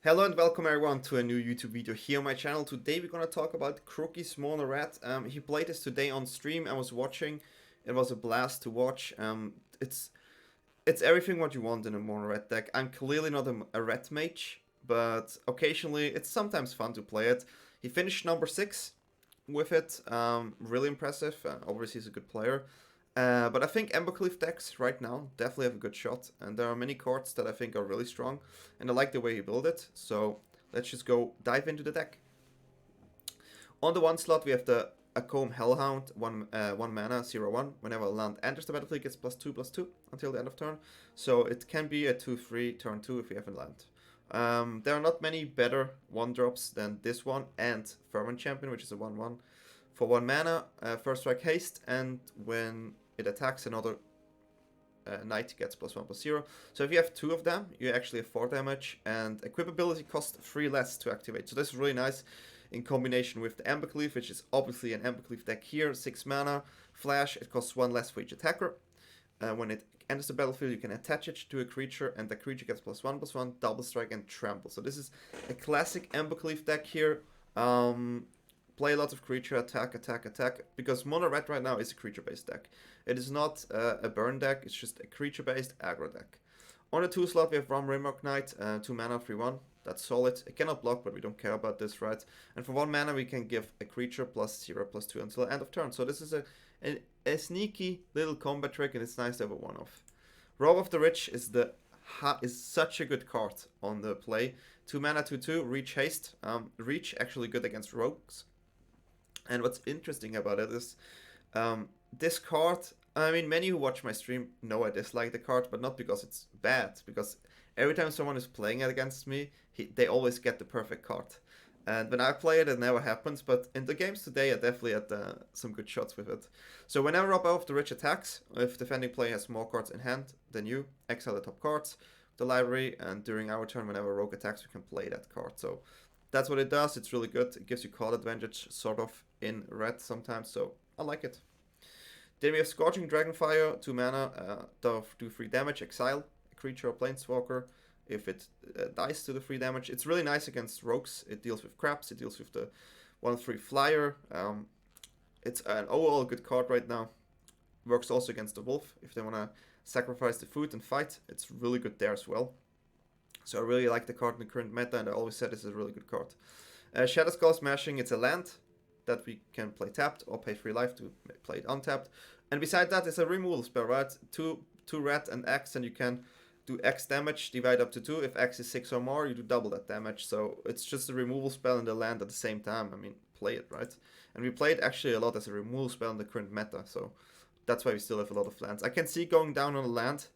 Hello and welcome everyone to a new YouTube video here on my channel. Today we're gonna talk about CROKEYZ Mono Red. He played this today on stream. I was watching. It was a blast to watch. It's everything what you want in a Mono Red deck. I'm clearly not a red mage, but occasionally it's sometimes fun to play it. He finished number 6 with it. Really impressive. Obviously he's a good player. But I think Embercleave decks right now definitely have a good shot, and there are many cards that I think are really strong, and I like the way he built it, so let's just go dive into the deck. On the 1 slot we have the Akoum Hellhound, 1 mana, 0/1. Whenever a land enters the battlefield, it gets +2/+2 until the end of turn, so it can be a 2/3 turn 2 if you have a land. There are not many better 1-drops than this one and Fervent Champion, which is a 1/1. For 1 mana, first strike haste, and when it attacks another knight gets +1/+0. So if you have 2 of them, you actually have 4 damage, and equip ability costs 3 less to activate. So this is really nice in combination with the Embercleave, which is obviously an Embercleave deck here. 6 mana, flash, it costs 1 less for each attacker. When it enters the battlefield, you can attach it to a creature, and the creature gets +1/+1, double strike, and trample. So this is a classic Embercleave deck here. Play a lot of creature, attack, because Mono Red right now is a creature-based deck. It is not a burn deck, it's just a creature-based aggro deck. On the 2 slot we have Rimrock Knight, 2 mana, 3/1. That's solid. It cannot block, but we don't care about this, right? And for 1 mana we can give a creature +0/+2 until end of turn. So this is a sneaky little combat trick, and it's nice to have a one-off. Rob of the Rich is such a good card on the play. 2 mana, 2/2, reach haste. Reach actually good against rogues. And what's interesting about it is this card, I mean, many who watch my stream know I dislike the card, but not because it's bad, because every time someone is playing it against me, they always get the perfect card. And when I play it, it never happens, but in the games today, I definitely had some good shots with it. So whenever Rob of the Rich attacks, if defending player has more cards in hand than you, exile the top cards, the library, and during our turn, whenever Rogue attacks, we can play that card. So that's what it does. It's really good. It gives you card advantage, sort of, in red sometimes, so I like it. Then we have Scorching Dragonfire, 2 mana, do 3 damage, exile a creature or planeswalker. If it dies to the 3 damage, it's really nice against rogues. It deals with crabs, it deals with the 1/3 flyer. It's an overall good card right now. Works also against the wolf. If they want to sacrifice the food and fight, it's really good there as well. So I really like the card in the current meta, and I always said this is a really good card. Shatterskull Smashing, it's a land that we can play tapped or pay 3 life to play it untapped. And beside that, it's a removal spell, right? 2 red and X, and you can do X damage, divide up to 2. If X is 6 or more, you do double that damage. So it's just a removal spell in the land at the same time. I mean, play it, right? And we play it actually a lot as a removal spell in the current meta, so that's why we still have a lot of lands. I can see going down on a land,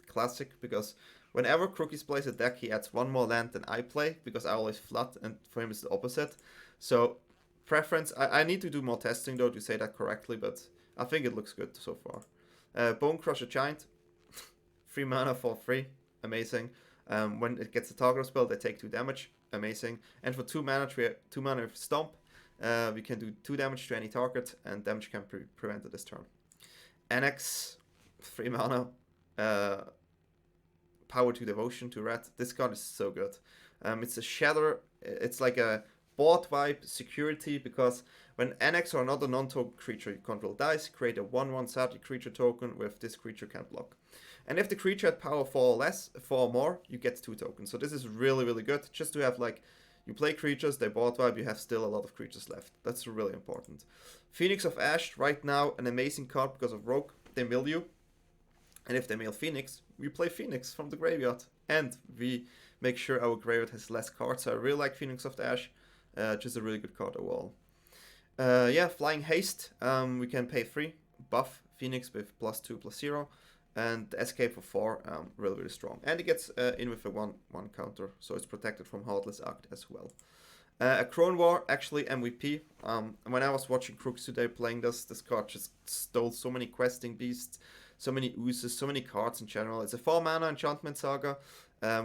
classic, because whenever CROKEYZ plays a deck, he adds 1 more land than I play, because I always flood, and for him it's the opposite. So preference, I need to do more testing though to say that correctly, but I think it looks good so far. Bonecrusher Giant, 3 mana for 3, amazing. When it gets a target spell, they take 2 damage, amazing. And for 2 mana, 2 mana with Stomp, we can do 2 damage to any target, and damage can be prevented this turn. Anax, 3 mana, Power to Devotion to red. This card is so good. It's a shatter, it's like a board wipe security, because when Anax or another non-token creature you control dies, create a 1/1 static creature token with this creature can't block. And if the creature had power 4 or less, 4 or more, you get 2 tokens. So this is really, really good. Just to have, like, you play creatures, they board wipe, you have still a lot of creatures left. That's really important. Phoenix of Ash, right now an amazing card because of Rogue. They mill you. And if they mill Phoenix, we play Phoenix from the graveyard. And we make sure our graveyard has less cards. So I really like Phoenix of the Ash. Just a really good card overall. Yeah, Flying Haste. We can pay 3. Buff Phoenix with +2/+0. And Escape for 4. Really, really strong. And it gets in with a 1/1 counter. So it's protected from Heartless Act as well. Akroan War, actually MVP. When I was watching CROKEYZ today playing this card just stole so many questing beasts, so many oozes, so many cards in general. It's a 4 mana enchantment saga.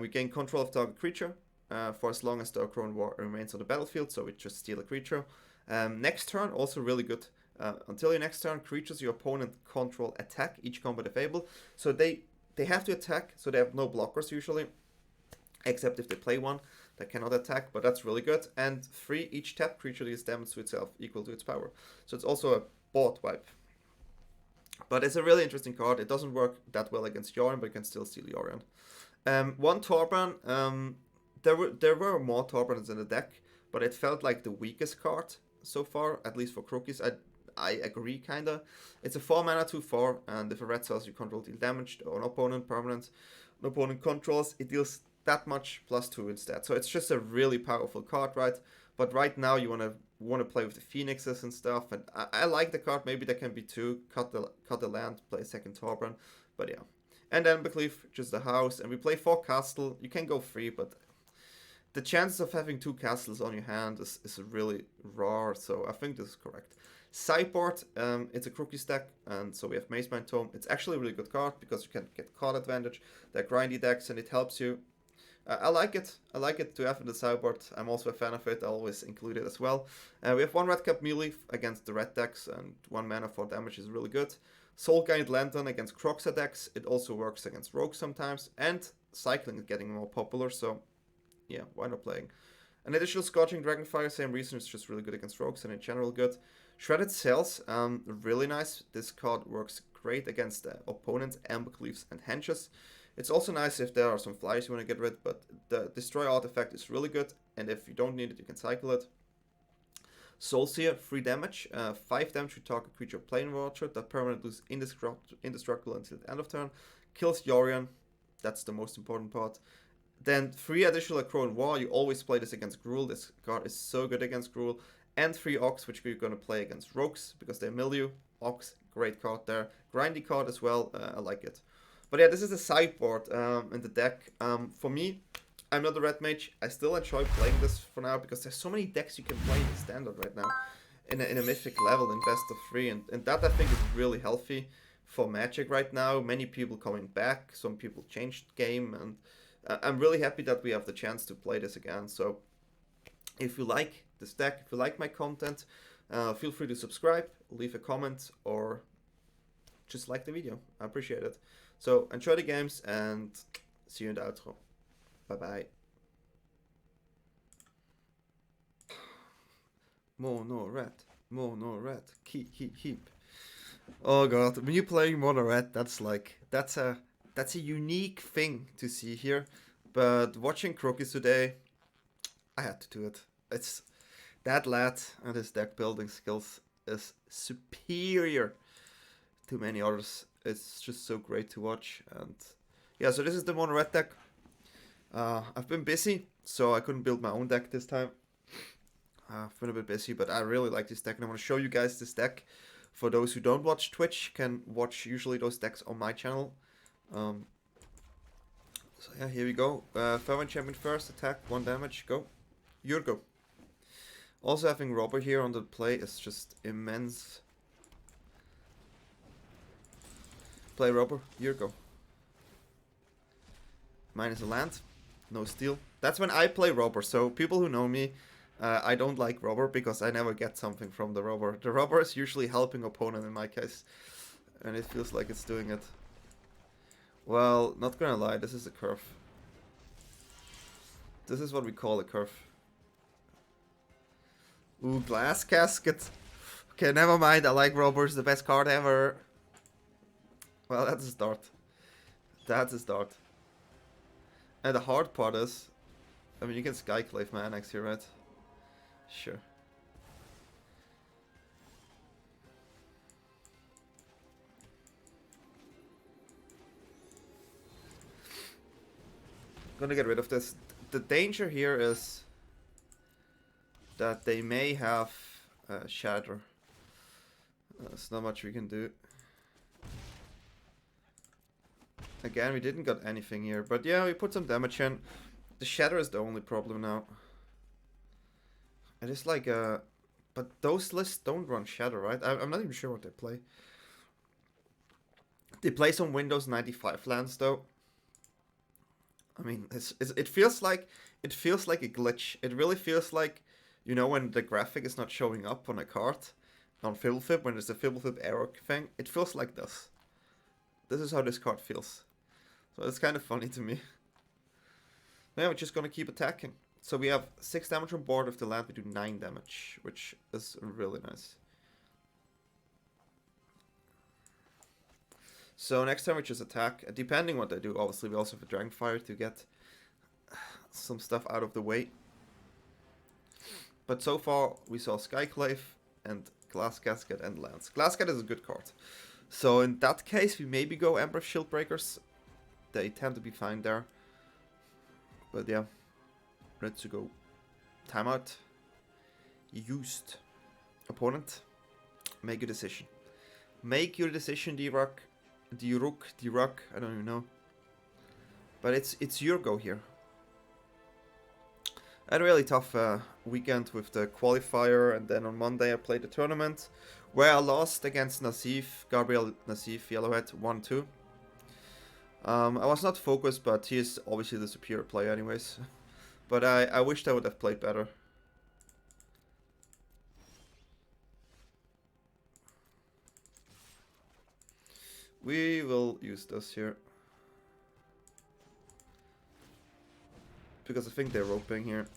We gain control of target creature for as long as the Akroan War remains on the battlefield, so we just steal a creature. Next turn, also really good. Until your next turn, creatures your opponent control attack each combat available. So they have to attack, so they have no blockers usually, except if they play one. that cannot attack, but that's really good. And 3, each tap creature deals damage to itself equal to its power. So it's also a board wipe. But it's a really interesting card. It doesn't work that well against Yorion, but you can still steal Yorion. One Torbran. There were more Torbrans in the deck, but it felt like the weakest card so far, at least for CROKEYZ. I agree, kinda. It's a 4 mana 2/4, and if a red cells you control deal damage to an opponent permanent, an opponent controls, it deals that much +2 instead. So it's just a really powerful card, right? But right now you wanna play with the Phoenixes and stuff, and I like the card. Maybe there can be 2, cut the land, play a second Torbran, but yeah. And Embercleave, just the house, and we play 4 castle. You can go 3, but the chances of having 2 castles on your hand is really rare, so I think this is correct. Sideboard, it's a CROKEYZ deck, and so we have Mazemind Tome. It's actually a really good card because you can get card advantage. They're grindy decks, and it helps you. I like it. I like it to have in the sideboard. I'm also a fan of it. I always include it as well. We have 1 Redcap Melee against the red decks, and 1 mana for damage is really good. Soul Guide Lantern against CROKEYZ decks. It also works against rogues sometimes, and cycling is getting more popular, so yeah, why not playing? An additional Scorching Dragonfire, same reason, it's just really good against rogues and in general good. Shredded Cells, really nice. This card works great against opponents, Embercleaves and Henches. It's also nice if there are some flyers you want to get rid, but the Destroy artifact is really good, and if you don't need it, you can cycle it. Soul Sear, 3 damage, 5 damage to target creature Plane Watcher, that permanent loses indestructible until the end of turn. Kills Yorion, that's the most important part. Then 3 additional Akroan War, you always play this against Gruul, this card is so good against Gruul. And 3 Ox, which we're going to play against rogues, because they mill you. Ox, great card there. Grindy card as well, I like it. But yeah, this is the sideboard in the deck. For me, I'm not a red mage, I still enjoy playing this for now, because there's so many decks you can play in standard right now. In a mythic level, in best of 3, and that I think is really healthy for Magic right now. Many people coming back, some people changed the game, and I'm really happy that we have the chance to play this again. So if you like this deck, if you like my content, feel free to subscribe, leave a comment, or just like the video. I appreciate it. So enjoy the games, and see you in the outro. Bye bye. Mono red, keep. Oh god, when you're playing mono red, that's a unique thing to see here. But watching CROKEYZ today, I had to do it. It's that lad and his deck building skills is superior to many others. It's just so great to watch. And yeah, so this is the mono red deck. I've been busy, so I couldn't build my own deck this time. I've been a bit busy, but I really like this deck, and I want to show you guys this deck. For those who don't watch Twitch, can watch usually those decks on my channel. So yeah, here we go. Fervent Champion first, attack, 1 damage, go. Yurgo. Also having Robber here on the play is just immense. Play Robber, Yurgo. Minus a land, no steal. That's when I play Robber, so people who know me, I don't like Robber because I never get something from the Robber. The Robber is usually helping opponent in my case, and it feels like it's doing it. Well, not gonna lie, this is a curve. This is what we call a curve. Ooh, Glass Casket. Okay, never mind, I like Robbers, the best card ever. Well, that's a start. That's a start. And the hard part is, I mean, you can Skyclave my Anax here, right? Sure. Gonna get rid of this. The danger here is that they may have Shatter. There's not much we can do. Again, we didn't got anything here, but yeah, we put some damage in. The Shatter is the only problem now. It is like but those lists don't run Shatter, right? I'm not even sure what they play. They play some Windows 95 lands though. I mean, it feels like a glitch. It really feels like, you know, when the graphic is not showing up on a card on Fibblefib, when there's a Fibblefib error thing. It feels like this. This is how this card feels. So it's kind of funny to me. Yeah, we're just gonna keep attacking. So we have 6 damage on board. With the land we do 9 damage, which is really nice. So next time we just attack, depending what they do. Obviously we also have a Dragonfire to get some stuff out of the way. But so far we saw Skyclave and Glass Casket and lands. Glass Casket is a good card. So in that case we maybe go Embereth Shieldbreakers. They tend to be fine there. But yeah, ready to go. Timeout. Used. Opponent. Make a decision. Make your decision, D-Rock. D-Rock, I don't even know. But it's your go here. I had a really tough weekend with the qualifier, and then on Monday I played the tournament, where I lost against Nassif, Gabriel Nassif, Yellowhead, 1-2. I was not focused, but he is obviously the superior player anyways. But I wished I would have played better. We will use this here. Because I think they're roping here.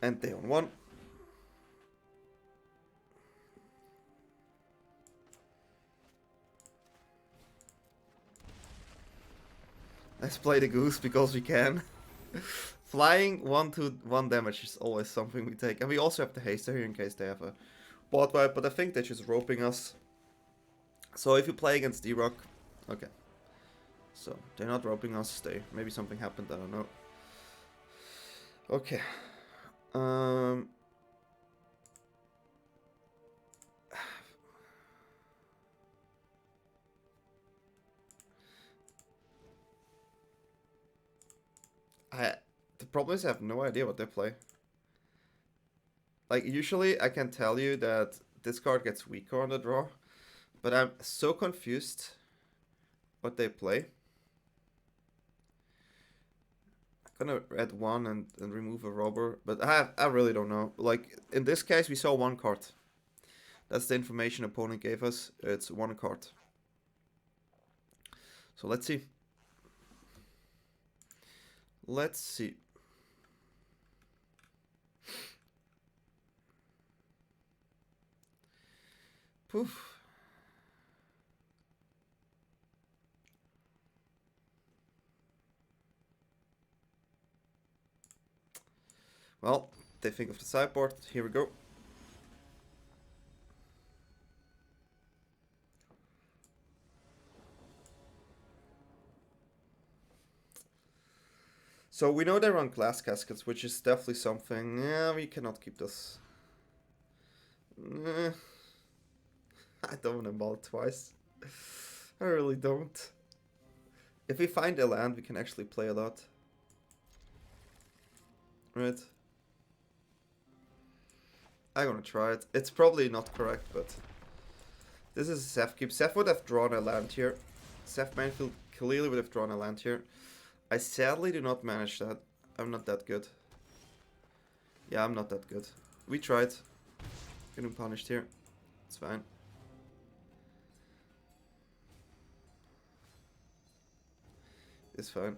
And they on 1. Let's play the goose because we can. Flying 1 damage is always something we take. And we also have the haste here in case they have a board wipe, but I think they're just roping us. So if you play against D-Rock, okay. So they're not roping us, maybe something happened, I don't know. Okay. The problem is I have no idea what they play. Like, usually I can tell you that this card gets weaker on the draw, but I'm so confused what they play. I'm gonna add 1 and remove a robber, but I really don't know. Like, in this case we saw 1 card. That's the information opponent gave us. It's 1 card. So let's see. Let's see. Poof. Well, they think of the sideboard. Here we go. So we know they run glass caskets, which is definitely something. Yeah, we cannot keep this. I don't want to mull twice. I really don't. If we find a land, we can actually play a lot. Right. I'm gonna try it. It's probably not correct, but this is a Seth keep. Seth would have drawn a land here. Seth Manfield clearly would have drawn a land here. I sadly do not manage that. I'm not that good. Yeah, I'm not that good. We tried. Getting punished here. It's fine. It's fine.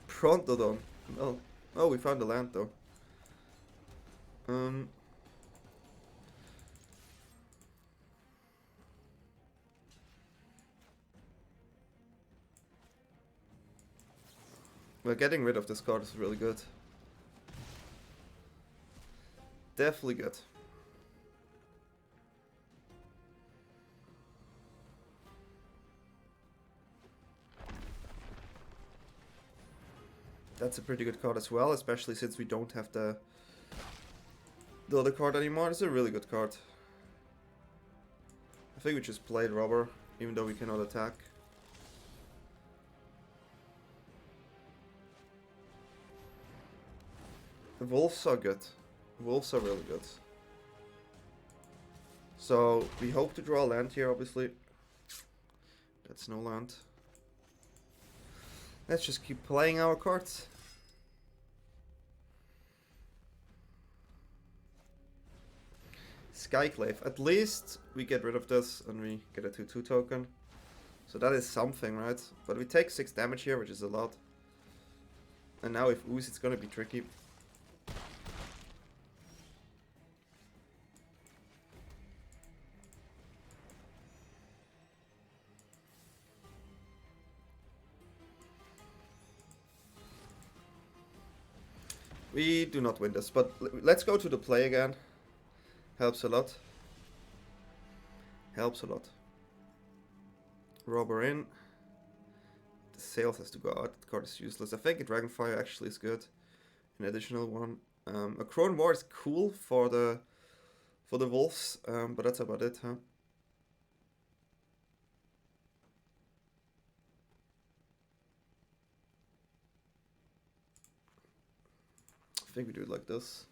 Prontodon. No. Oh, we found the land though. Well, getting rid of this card is really good. Definitely good. That's a pretty good card as well, especially since we don't have the other card anymore. It's a really good card. I think we just played Robber, even though we cannot attack. The Wolves are good. Wolves are really good. So we hope to draw a land here, obviously. That's no land. Let's just keep playing our cards. Skyclave. At least we get rid of this and we get a 2/2 token. So that is something, right? But we take 6 damage here, which is a lot. And now with Ooze, it's gonna be tricky. We do not win this, but let's go to the play again. Helps a lot. Helps a lot. Robber in. The Sails has to go out. The card is useless. I think a Dragonfire actually is good. An additional one. Akroan War is cool for the wolves, but that's about it, huh? I think we do it like this.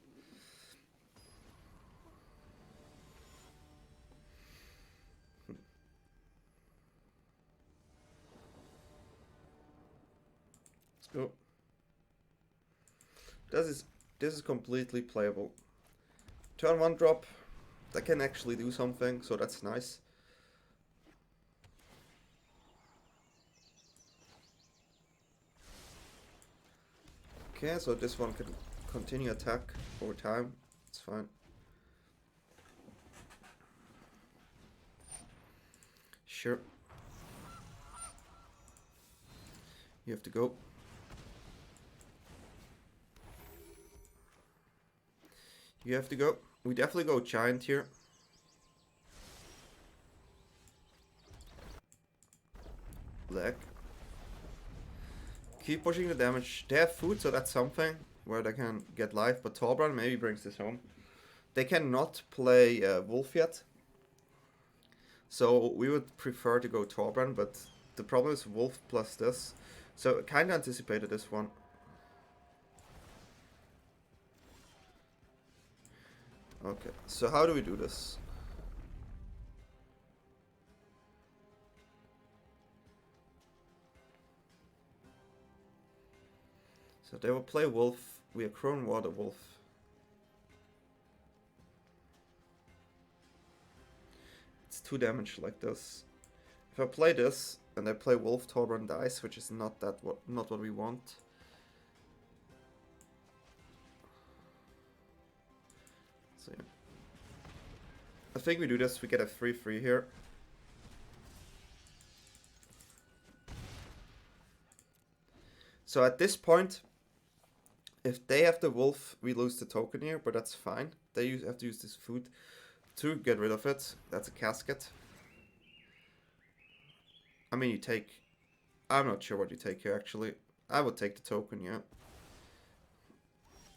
Let's go. This is completely playable. Turn 1 drop. That can actually do something, so that's nice. Okay, so this one can continue attack over time. It's fine. Sure. You have to go. You have to go. We definitely go Giant here. Black. Keep pushing the damage. They have food, so that's something where they can get life. But Torbran maybe brings this home. They cannot play Wolf yet. So we would prefer to go Torbran, but the problem is Wolf plus this. So I kind of anticipated this one. Okay, so how do we do this? So they will play Wolf. We Akroan War the Wolf. It's 2 damage like this. If I play this and I play Wolf, Torbran dies, which is not what we want. So yeah. I think we do this, we get a 3/3 here. So at this point, if they have the wolf, we lose the token here, but that's fine. They have to use this food to get rid of it. That's a casket. I mean, you take... I'm not sure what you take here, actually. I would take the token, yeah.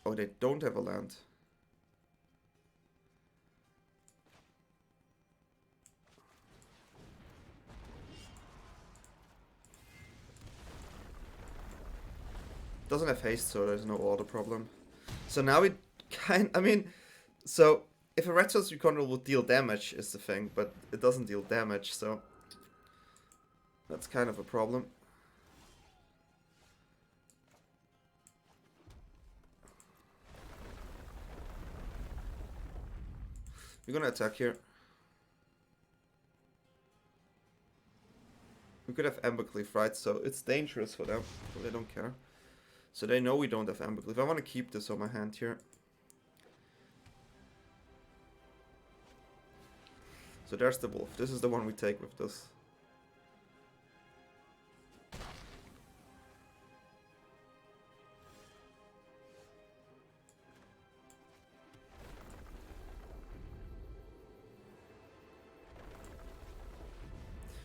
Oh, they don't have a land. Doesn't have haste, so there's no order problem. So now we I mean, so if a red source recoil would deal damage is the thing, but it doesn't deal damage, so that's kind of a problem. We're gonna attack here. We could have Embercleave, right? So it's dangerous for them, but they don't care. So they know we don't have Embercleave. I want to keep this on my hand here. So there's the wolf. This is the one we take with this.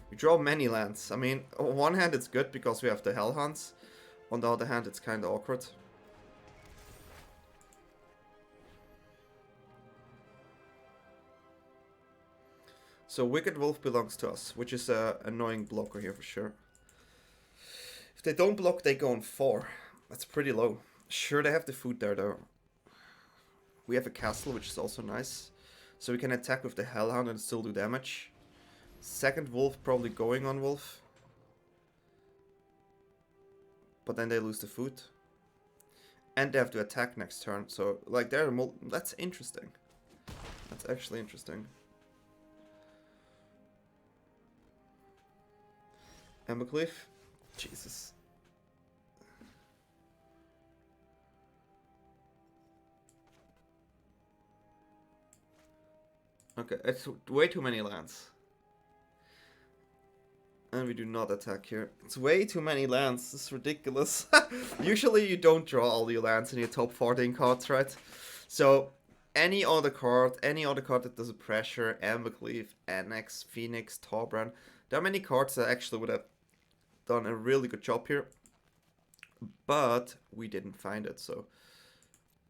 We draw many lands. I mean, on one hand it's good because we have the Hellhounds. On the other hand, it's kind of awkward. So Wicked Wolf belongs to us, which is an annoying blocker here for sure. If they don't block, they go on 4. That's pretty low. Sure, they have the food there though. We have a castle, which is also nice. So we can attack with the Hellhound and still do damage. Second Wolf probably going on Wolf. But then they lose the food. And they have to attack next turn. So, like, that's interesting. That's actually interesting. Embercleave. Jesus. Okay, it's way too many lands. And we do not attack here. It's way too many lands. This is ridiculous. Usually you don't draw all your lands in your top 14 cards, right? So any other card that does a pressure, Embercleave, Anax, Phoenix, Torbran. There are many cards that actually would have done a really good job here. But we didn't find it, so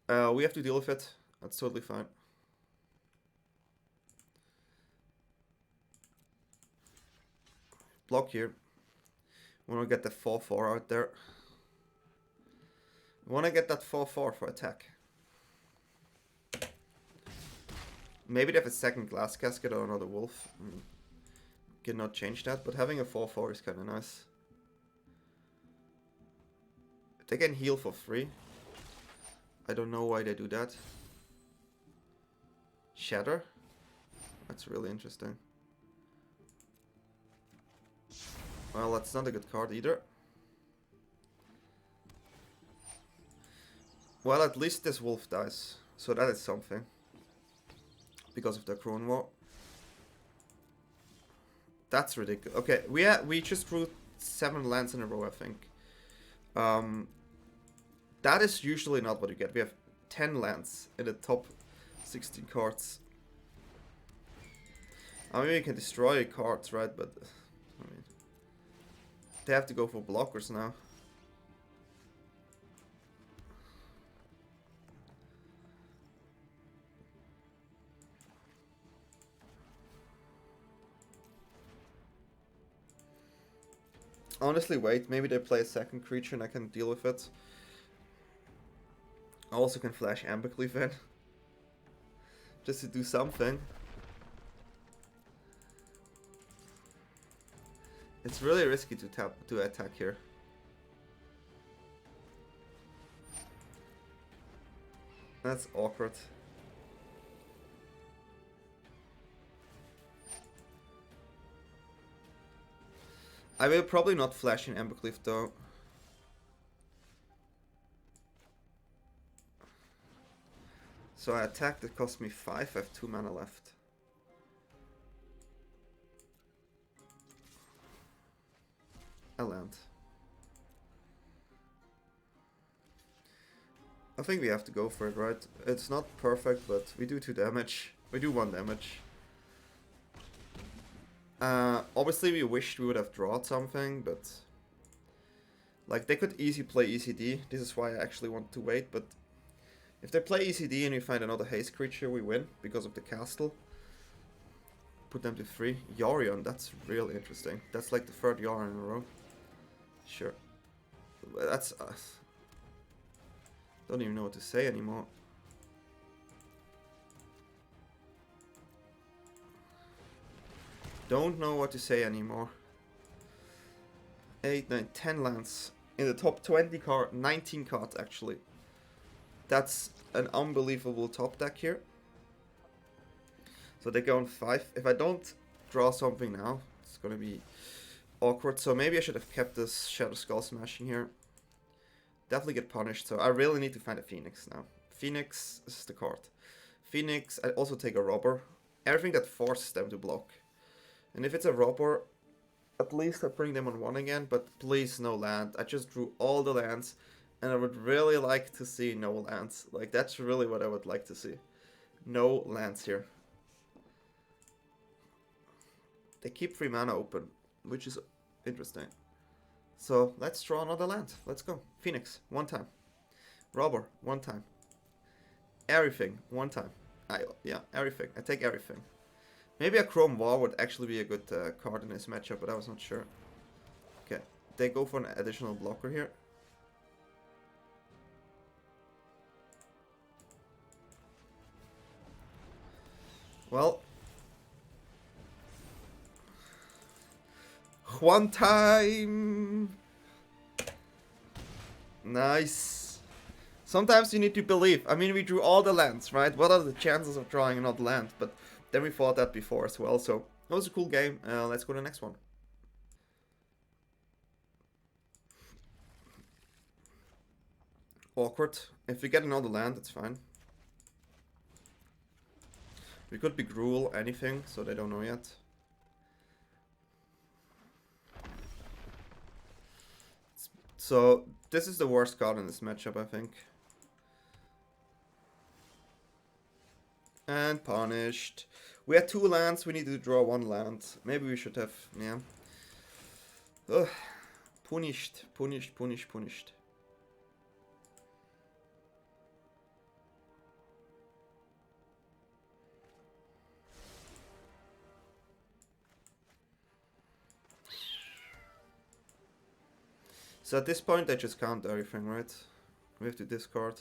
we have to deal with it. That's totally fine. Block here. We want to get the 4/4 out there. We want to get that 4/4 for attack. Maybe they have a second Glass Casket or another Wolf. Cannot change that, but having a 4/4 is kind of nice. They can heal for free. I don't know why they do that. Shatter? That's really interesting. Well, that's not a good card either. Well, at least this wolf dies, so that is something. Because of the Akroan War. That's ridiculous. Okay, we just drew 7 lands in a row, I think. That is usually not what you get. We have 10 lands in the top 16 cards. I mean, you can destroy cards, right? But I mean, they have to go for blockers now. Honestly, wait. Maybe they play a second creature and I can deal with it. I also can flash Embercleave in. Just to do something. It's really risky to attack here. That's awkward. I will probably not flash in Embercleave though. So I attacked, it cost me 5, I have 2 mana left. I land. I think we have to go for it, right? It's not perfect, but we do 2 damage. We do 1 damage. Obviously we wished we would have drawn something, but... like, they could easily play ECD. This is why I actually want to wait, but... if they play ECD and we find another haste creature, we win because of the castle. Put them to 3. Yorion, that's really interesting. That's like the 3rd Yorion in a row. Sure. That's... don't even know what to say anymore. Don't know what to say anymore. 8, 9, 10 lands. In the top 20 card, 19 cards actually. That's an unbelievable top deck here. So they go on 5. If I don't draw something now, it's gonna be awkward. So maybe I should have kept this Shatterskull Smashing here. Definitely get punished. So I really need to find a Phoenix now. Phoenix is the card. Phoenix, I also take a Robber. Everything that forces them to block. And if it's a Robber, at least I bring them on 1 again. But please, no land. I just drew all the lands. And I would really like to see no lands. Like, that's really what I would like to see. No lands here. They keep 3 mana open, which is interesting. So, let's draw another land. Let's go. Phoenix, 1 time. Robber, 1 time. Everything, 1 time. Yeah, everything. I take everything. Maybe Akroan War would actually be a good card in this matchup, but I was not sure. Okay, they go for an additional blocker here. Well, 1 time. Nice. Sometimes you need to believe. I mean, we drew all the lands, right? What are the chances of drawing another land? But then we fought that before as well, so it was a cool game. Let's go to the next one. awkward. If we get another land, it's fine. We could be Gruul, anything, so they don't know yet. So, this is the worst card in this matchup, I think. And punished. We had 2 lands, we need to draw 1 land. Maybe we should have, yeah. Ugh. Punished, punished, punished, punished. So at this point I just count everything, right? We have to discard.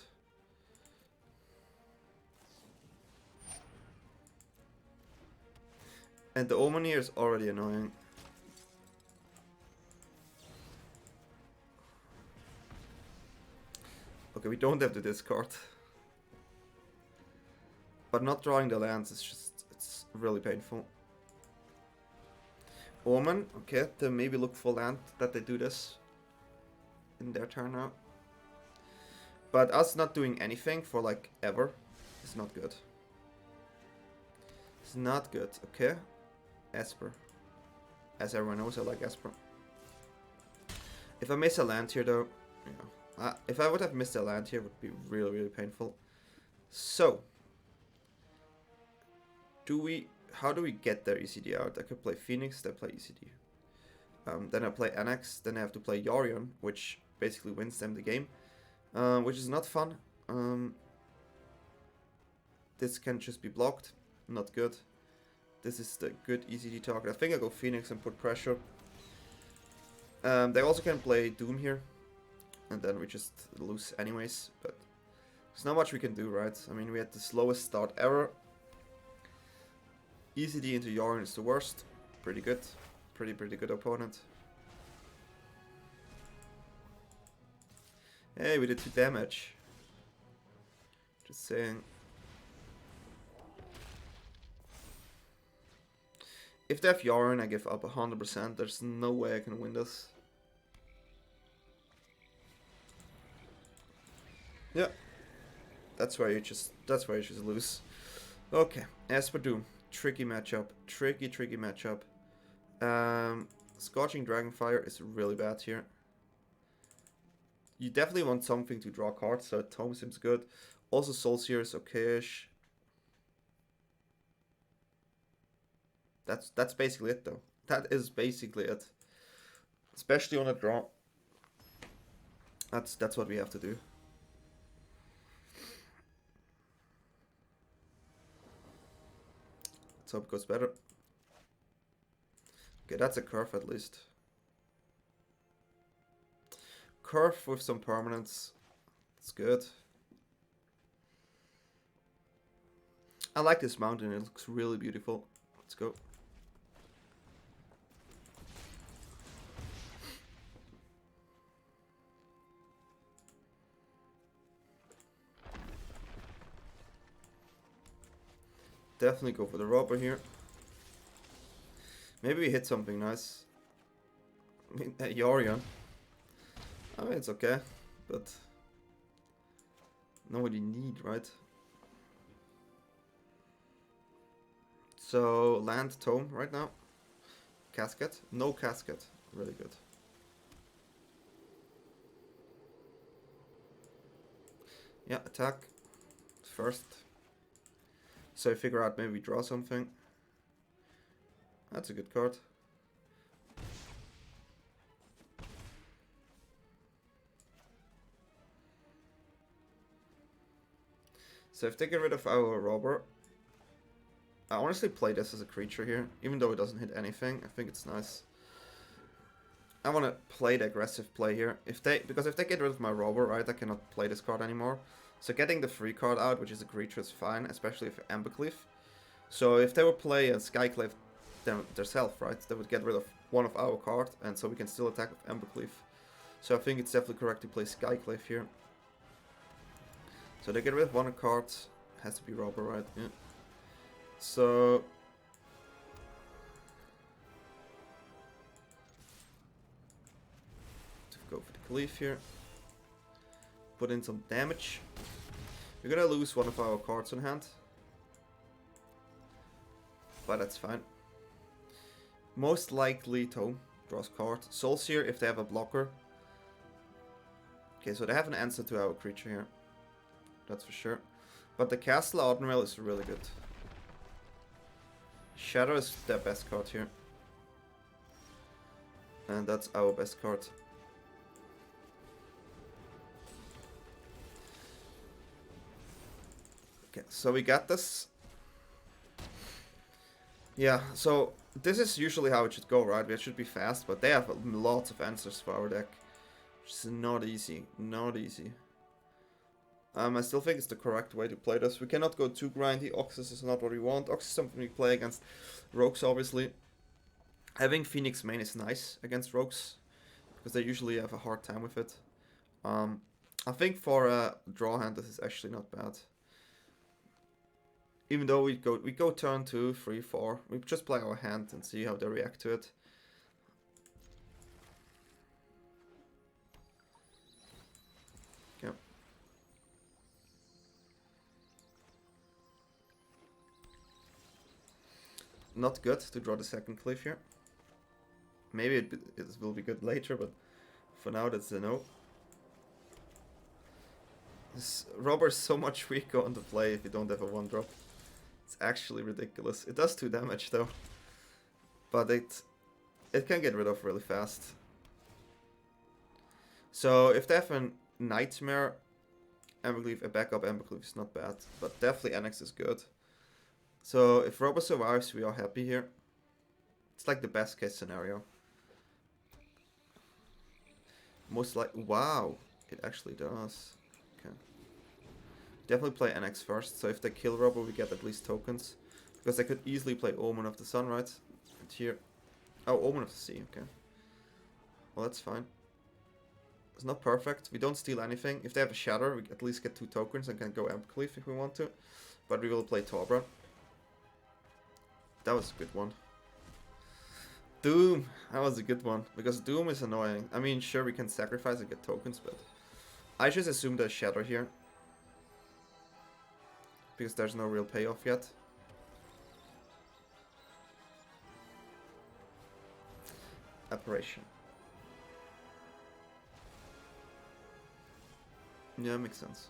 And the Omen here is already annoying. Okay, we don't have to discard. But not drawing the lands is just, it's really painful. Omen, okay, they maybe look for land that they do this in their turn now. But us not doing anything for like ever is not good. It's not good, okay. Esper. As everyone knows, I like Esper. If I miss a land here though, you know, if I would have missed a land here, it would be really, really painful. So, how do we get their ECD out? I could play Phoenix, then play ECD. Then I play Anax, then I have to play Yorion, which basically wins them the game. Which is not fun. This can just be blocked, not good. This is the good ECD target. I think I go Phoenix and put pressure. They also can play Doom here. And then we just lose anyways. But there's not much we can do, right? I mean, we had the slowest start ever. ECD into Yorion is the worst. Pretty good. Pretty good opponent. Hey, we did 2 damage. Just saying. If they have Yorion, I give up 100%. There's no way I can win this. Yeah. That's why you just lose. Okay, as for Doom. Tricky matchup. Tricky matchup. Scorching Dragonfire is really bad here. You definitely want something to draw cards, so Tome seems good. Also Soul Sear is okay-ish. That's basically it though. That is basically it. Especially on a draw. That's what we have to do. Let's hope it goes better. Okay, that's a curve at least. Curve with some permanents. It's good. I like this mountain, it looks really beautiful. Let's go. Definitely go for the robber here. Maybe we hit something nice. I mean, Yorion. I mean, it's okay, but not what you need, right? So, land Tome right now. Casket. No casket. Really good. Yeah, attack. First. So I figure out maybe we draw something. That's a good card. So if they get rid of our robber, I honestly play this as a creature here, even though it doesn't hit anything. I think it's nice. I want to play the aggressive play here. Because if they get rid of my robber, right, I cannot play this card anymore. So getting the free card out, which is a creature, is fine, especially if Embercleave. So if they would play a Skyclave themselves, right, they would get rid of one of our cards, and so we can still attack with Embercleave. So I think it's definitely correct to play Skyclave here. So they get rid of one card, has to be robber, right? Yeah. So go for the Cleave here. put in some damage. We're gonna lose one of our cards on hand. But that's fine. Most likely Tome draws card. Soul Sear if they have a blocker. Okay, so they have an answer to our creature here. That's for sure. But the Castle Embereth is really good. Shadow is their best card here. And that's our best card. Okay, so we got this. Yeah, so this is usually how it should go, right? It should be fast, but they have lots of answers for our deck. Which is not easy, not easy. I still think it's the correct way to play this. We cannot go too grindy. Oxes is not what we want. Ox is something we play against rogues, obviously. Having Phoenix main is nice against rogues, because they usually have a hard time with it. I think for a draw hand, this is actually not bad. Even though we go turn 2, 3, 4, we just play our hand and see how they react to it. Okay. Not good to draw the second cliff here. Maybe it will be good later, but for now that's a no. This robber is so much weaker on the play if you don't have a 1-drop. It's actually ridiculous. It does 2 damage though. But it can get rid of really fast. So if they have a Nightmare, Embercleave, a backup Embercleave is not bad. But definitely Anax is good. So if robber survives, we are happy here. It's like the best case scenario. Most like, wow, it actually does. Okay. Definitely play Anax first, so if they kill robber we get at least tokens. Because they could easily play Omen of the Sun, right? And here, oh, Omen of the Sea, okay. Well, that's fine. It's not perfect, we don't steal anything. If they have a Shatter, we at least get 2 tokens and can go Embercleave if we want to. But we will play Torbran. That was a good one. Doom, that was a good one, because Doom is annoying. I mean, sure, we can sacrifice and get tokens, but I just assume there's Shatter here. Because there's no real payoff yet. Apparition. Yeah, makes sense.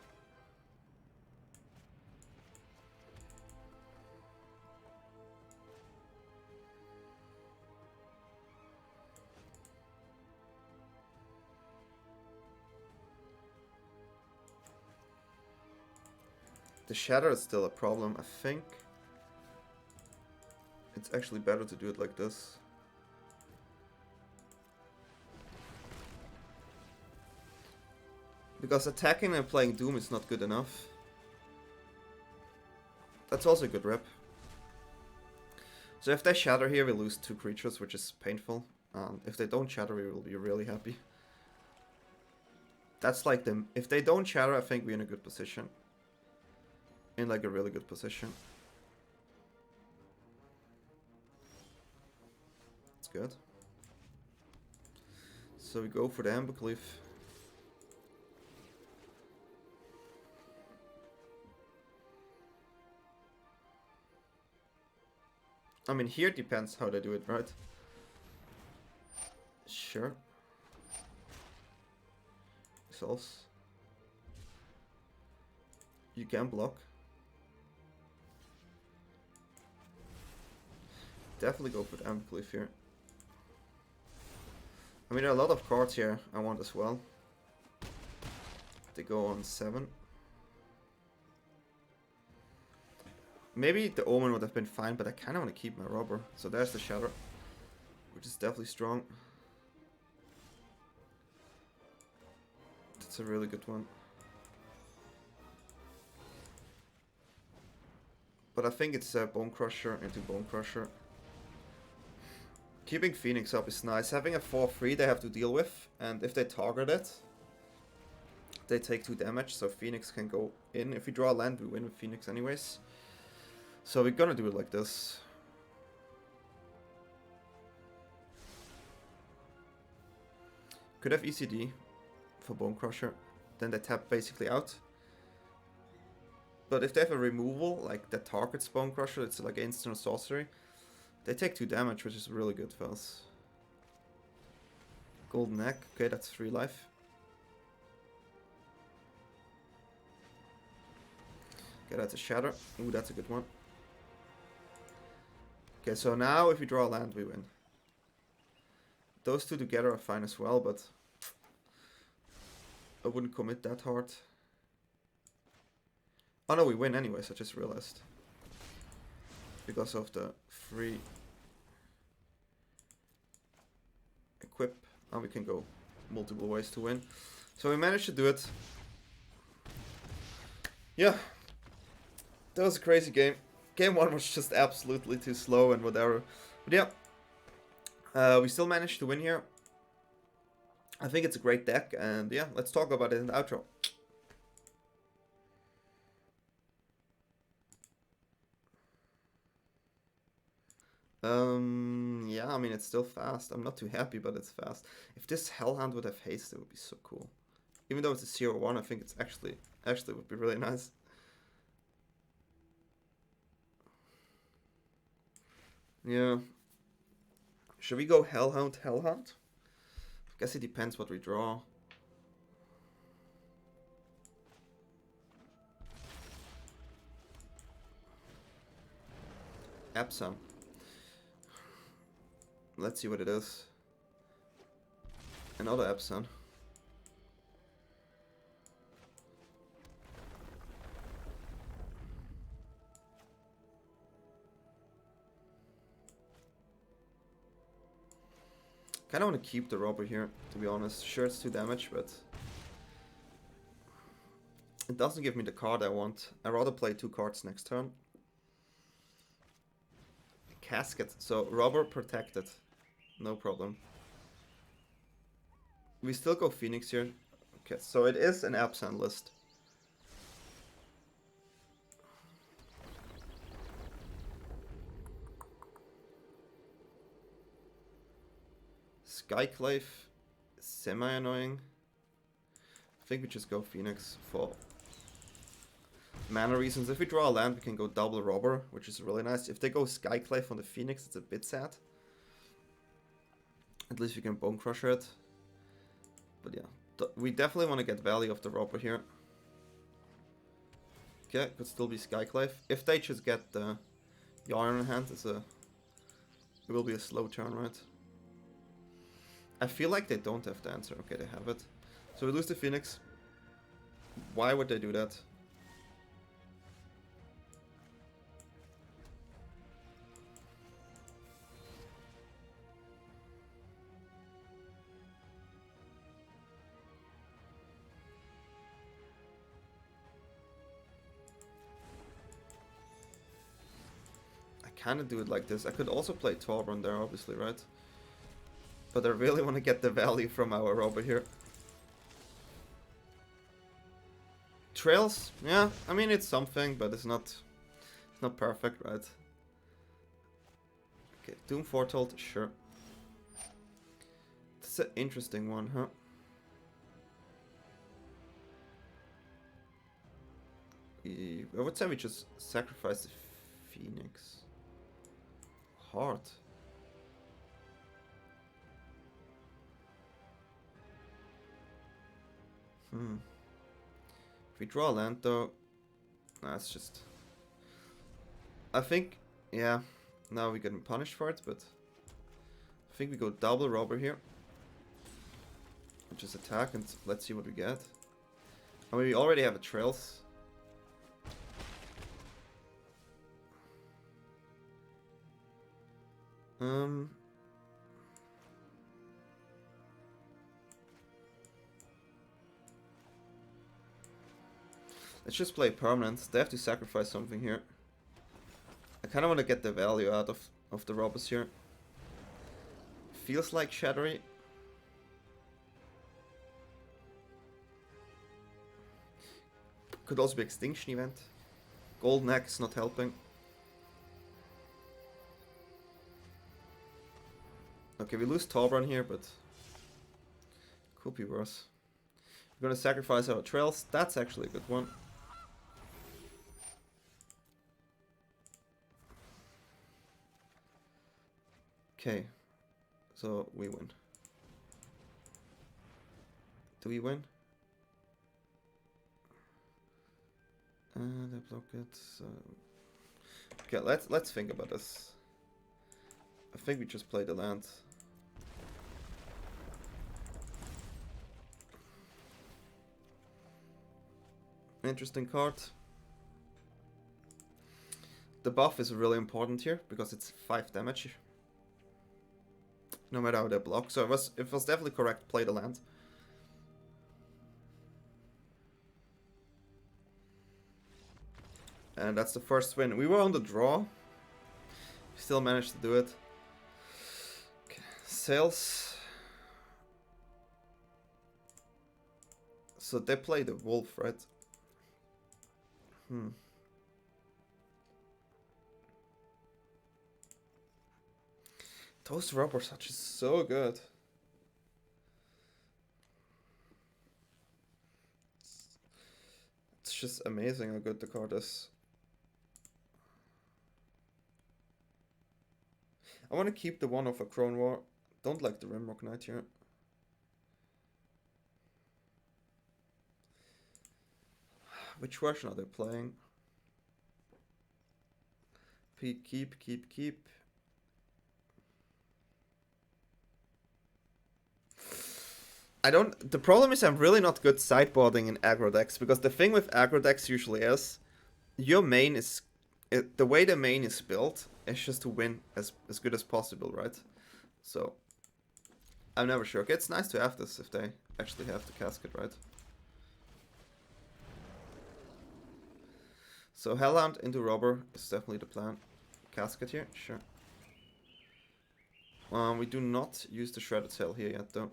The Shatter is still a problem, I think. It's actually better to do it like this. Because attacking and playing Doom is not good enough. That's also a good rep. So if they Shatter here, we lose 2 creatures, which is painful. If they don't Shatter, we will be really happy. That's like them. If they don't Shatter, I think we're in a good position. In like a really good position. It's good. So we go for the Embercleave. I mean, here it depends how they do it, right? Sure. Souls. You can block. Definitely go for the Embercleave here. I mean, there are a lot of cards here I want as well. They go on 7. Maybe the Omen would have been fine, but I kind of want to keep my robber. So there's the Shatter, which is definitely strong. That's a really good one. But I think it's Bonecrusher into Bonecrusher. Keeping Phoenix up is nice. Having a 4-3 they have to deal with, and if they target it, they take 2 damage, so Phoenix can go in. If we draw a land, we win with Phoenix anyways. So we're gonna do it like this. Could have ECD for Bonecrusher. then they tap basically out. But if they have a removal, like that targets Bonecrusher, it's like instant sorcery, they take 2 damage, which is really good for us. Golden Egg, okay, that's 3 life. Okay, that's a Shatter. Ooh, that's a good one. Okay, so now if we draw a land, we win. Those two together are fine as well, but I wouldn't commit that hard. Oh no, we win anyways, I just realized. Because of the free equip. Now we can go multiple ways to win. So we managed to do it. Yeah. That was a crazy game. Game 1 was just absolutely too slow and whatever. But yeah. We still managed to win here. I think it's a great deck, and yeah, let's talk about it in the outro. Yeah, I mean, it's still fast. I'm not too happy, but it's fast. If this Hellhound would have haste, it would be so cool. Even though it's a 0-1, I think it's actually would be really nice. Yeah. Should we go Hellhound? I guess it depends what we draw. Epsom. Let's see what it is. Another Epson. Kinda wanna keep the robber here, to be honest. Sure, it's 2 damage, but it doesn't give me the card I want. I'd rather play 2 cards next turn. Casket. So robber protected. No problem. We still go Phoenix here. Okay, so it is an absent list. Skyclave, semi-annoying. I think we just go Phoenix for mana reasons. If we draw a land, we can go double robber, which is really nice. If they go Skyclave on the Phoenix, it's a bit sad. At least we can Bonecrusher it. But yeah, we definitely want to get value of the robber here. Okay, could still be Skyclave. If they just get the Yarn in hand, it will be a slow turn, right? I feel like they don't have the answer. Okay, they have it. So we lose the Phoenix. Why would they do that? Kind of do it like this. I could also play Torbran there, obviously, right? But I really want to get the value from our robber here. Trails, yeah. I mean, it's something, but it's not perfect, right? Okay, Doom Foretold, sure. This is an interesting one, huh? I would say we just sacrifice the Phoenix. Hard. If we draw a land though, that's just... I think, yeah, now we're getting punished for it, but I think we go double robber here. Which is attack, and let's see what we get. I mean, we already have a trails. Let's just play permanent. They have to sacrifice something here. I kind of want to get the value out of the robbers here. Feels like Shattery. Could also be Extinction Event. Golden Egg is not helping. Okay, we lose Torbran here, but could be worse. We're gonna sacrifice our trails. That's actually a good one. Okay, so we win. Do we win? They block it. Okay, let's think about this. I think we just play the land. Interesting card. The buff is really important here because it's 5 damage. No matter how they block. So it was definitely correct, play the land. And that's the first win. We were on the draw. Still managed to do it. Okay. Sales. So they play the wolf, right? Those rubber such is so good. It's just amazing how good the card is. I want to keep the one of Akroan War. Don't like the Rimrock Knight here. Which version are they playing? Keep. I don't... The problem is I'm really not good sideboarding in aggro decks, because the thing with aggro decks usually is your main is... the way the main is built is just to win as good as possible, right? So, I'm never sure. Okay, it's nice to have this if they actually have the casket, right? So, Hellhound into Robber is definitely the plan. Casket here, sure. We do not use the Shredded Sail here yet, though.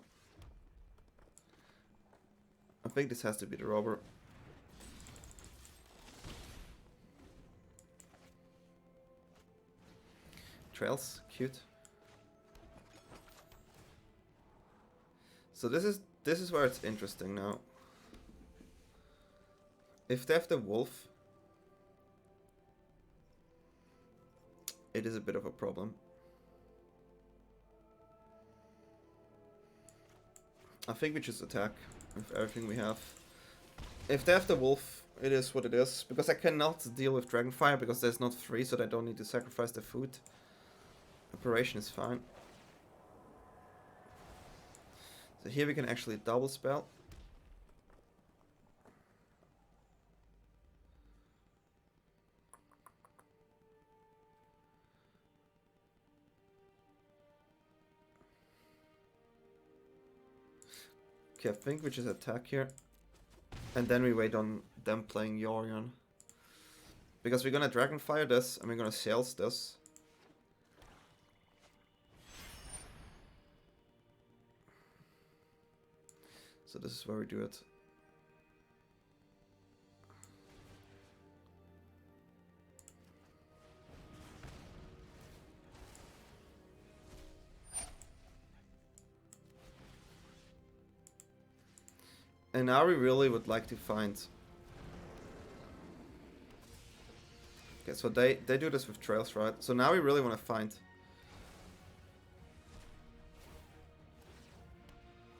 I think this has to be the Robber. Trails, cute. So this is where it's interesting now. If they have the wolf, it is a bit of a problem. I think we just attack with everything we have. If they have the wolf, it is what it is. Because I cannot deal with Dragonfire because there's not 3, so they don't need to sacrifice the food. Operation is fine. So here we can actually double spell. Okay, I think we just attack here. And then we wait on them playing Yorion. Because we're gonna Dragonfire this and we're gonna Sales this. So this is where we do it. And now we really would like to find... Okay, so they do this with trails, right? So now we really want to find...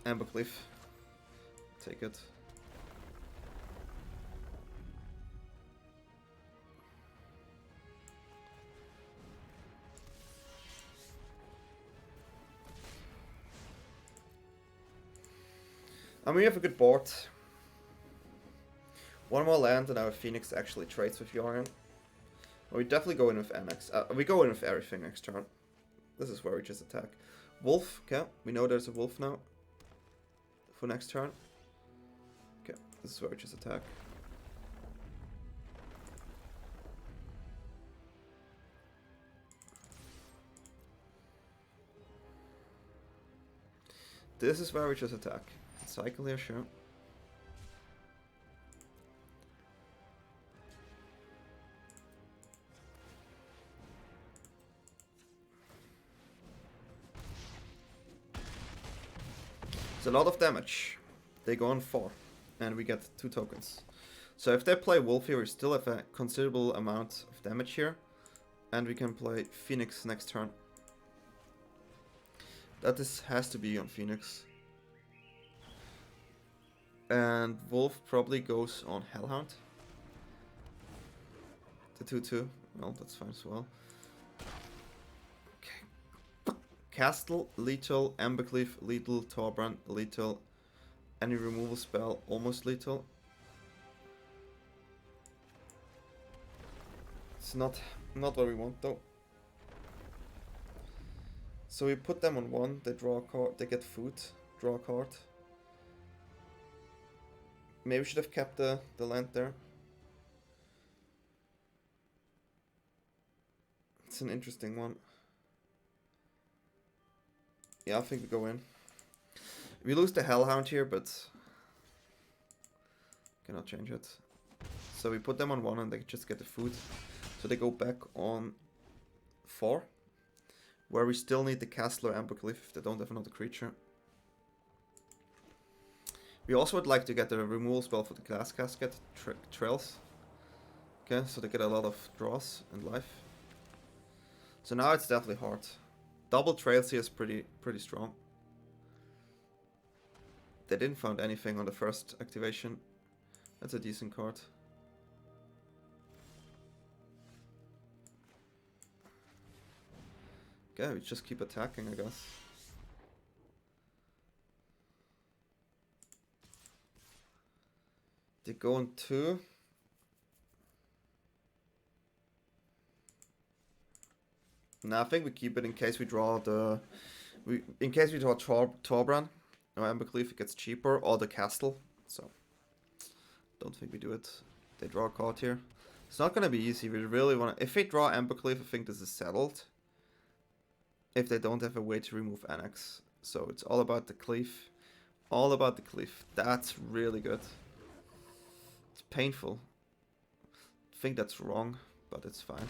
Embercleave. Take it. I mean, we have a good board. One more land and our Phoenix actually trades with Yorion. We definitely go in with Anax. We go in with everything next turn. This is where we just attack. Wolf, okay. We know there's a wolf now. For next turn. Okay, this is where we just attack. This is where we just attack. Cycle here, sure. It's a lot of damage. They go on 4. and we get 2 tokens. So if they play Wolf here, we still have a considerable amount of damage here, and we can play Phoenix next turn. That has to be on Phoenix. And Wolf probably goes on Hellhound. The 2/2. Well, that's fine as well. Okay. Castle, lethal. Embercleave, lethal. Torbran, lethal. Any removal spell, almost lethal. It's not what we want though. So we put them on 1, they draw a card, they get food, draw a card. Maybe we should have kept the land there. It's an interesting one. Yeah, I think we go in. We lose the Hellhound here, but cannot change it. So we put them on 1 and they just get the food. So they go back on 4. Where we still need the Castle or Embercleave if they don't have another creature. We also would like to get the removal spell for the Glass Casket, Trails. Okay, so they get a lot of draws and life. So now it's definitely hard. Double Trails here is pretty strong. They didn't find anything on the first activation. That's a decent card. Okay, we just keep attacking, I guess. They go on 2. Now I think we keep it in case we draw the... in case we draw Torbran or Embercleave, it gets cheaper, or the Castle. So, don't think we do it. They draw a card here. It's not gonna be easy. We really wanna... If they draw Embercleave, I think this is settled. If they don't have a way to remove Anax. So it's all about the cleave. All about the cleave. That's really good. It's painful. I think that's wrong, but it's fine.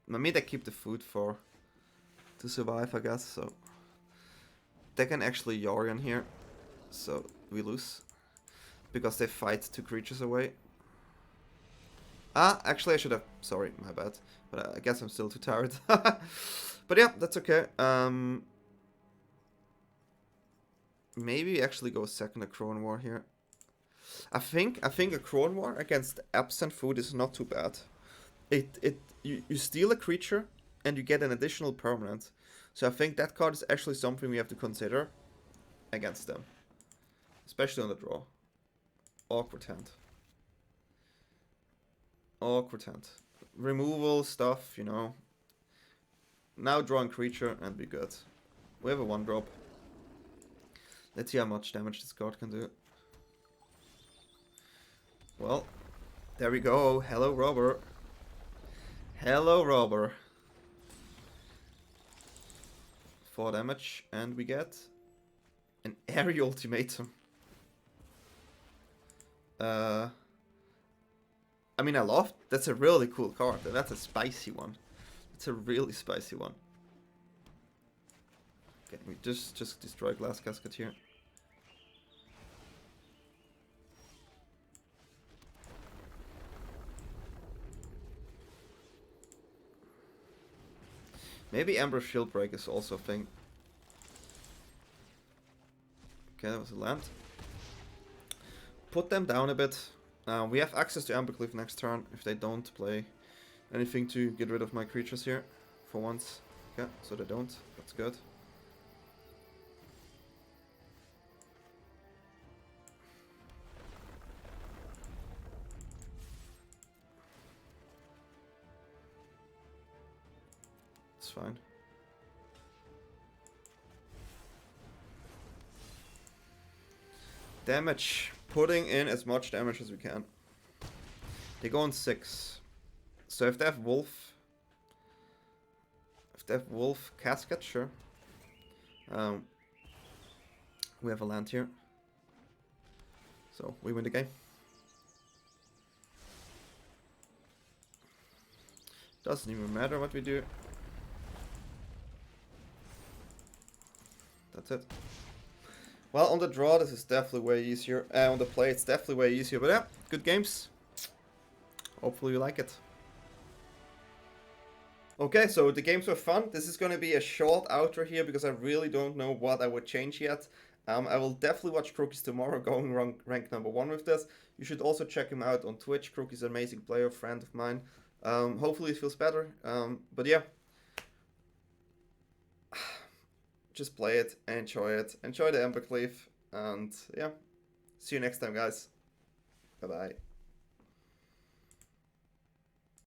Maybe they keep the food to survive, I guess, so they can actually Yorion here, so we lose because they fight 2 creatures away. Ah, actually I should have, sorry, my bad, but I guess I'm still too tired. But yeah, that's okay. Maybe actually go second Akroan War here. I think Akroan War against absent food is not too bad. You steal a creature and you get an additional permanent. So I think that card is actually something we have to consider against them. Especially on the draw. Awkward hand. Awkward hand. Removal stuff, you know. Now drawing creature and be good. We have a 1-drop. Let's see how much damage this card can do. Well, there we go. Hello, Robber. Hello, Robber. 4 damage, and we get an Airy Ultimatum. I mean, I love... That's a really cool card. That's a spicy one. It's a really spicy one. Okay, we just destroy Glass Casket here. Maybe Ember Shield Break is also a thing. Okay, that was a land. Put them down a bit. We have access to Embercleave next turn if they don't play anything to get rid of my creatures here. For once. Okay, so they don't. That's good. It's fine. Damage. Putting in as much damage as we can. They go on 6. So if they have Wolf... If they have Wolf Casket, sure. We have a land here. So we win the game. Doesn't even matter what we do. That's it. Well, on the draw, this is definitely way easier. On the play, it's definitely way easier. But yeah, good games. Hopefully you like it. Okay, so the games were fun. This is going to be a short outro here because I really don't know what I would change yet. I will definitely watch CROKEYZ tomorrow, going rank number 1 with this. You should also check him out on Twitch. CROKEYZ is an amazing player, friend of mine. Hopefully it feels better. But yeah. Just play it, enjoy it. Enjoy the Embercleave. And yeah. See you next time, guys. Bye-bye.